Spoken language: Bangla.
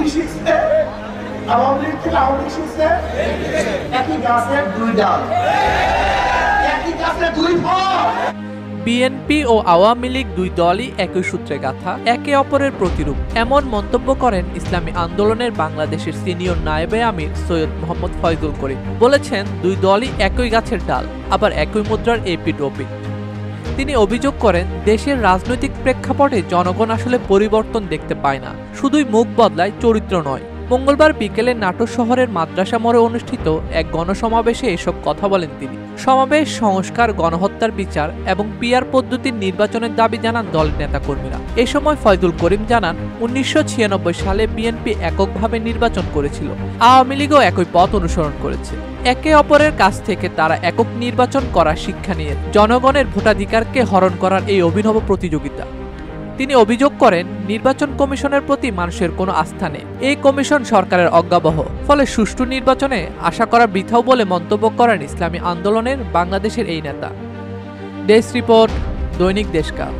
কি শিখছে? আওয়ামী লীগ থেকে আওয়ামী লীগ শিখছে একই গাছের দুই ডাল, একই গাছের দুই ফল। বিএনপি ও আওয়ামী লীগ দুই দলই একই সূত্রে গাঁথা, একে অপরের প্রতিরূপ, এমন মন্তব্য করেন ইসলামী আন্দোলনের বাংলাদেশের সিনিয়র নায়েবে আমির সৈয়দ মোহাম্মদ ফয়জুল করিম। বলেছেন, দুই দলই একই গাছের ডাল, আবার একই মুদ্রার এপিঠ ওপিঠ। তিনি অভিযোগ করেন, দেশের রাজনৈতিক প্রেক্ষাপটে জনগণ আসলে পরিবর্তন দেখতে পায় না, শুধুই মুখ বদলায়, চরিত্র নয়। মঙ্গলবার বিকেলে নাটোর শহরের মাদ্রাসা মোড়ে অনুষ্ঠিত এক গণসমাবেশে এসব কথা বলেন তিনি। সমাবেশ, সংস্কার, গণহত্যার বিচার এবং পিআর পদ্ধতির নির্বাচনের দাবি জানান দলের নেতাকর্মীরা। এ সময় ফয়জুল করিম জানান, 1996 সালে বিএনপি এককভাবে নির্বাচন করেছিল, আওয়ামী লীগও একই পথ অনুসরণ করেছে। একে অপরের কাছ থেকে তারা একক নির্বাচন করার শিক্ষা নিয়ে জনগণের ভোটাধিকারকে হরণ করার এই অভিনব প্রতিযোগিতা। তিনি অভিযোগ করেন, নির্বাচন কমিশনের প্রতি মানুষের কোনো আস্থা নেই, এই কমিশন সরকারের অজ্ঞাবহ, ফলে সুষ্ঠু নির্বাচনে আশা করা বৃথাও বলে মন্তব্য করেন ইসলামী আন্দোলনের বাংলাদেশের এই নেতা। ডেস্ক রিপোর্ট, দৈনিক দেশকাল।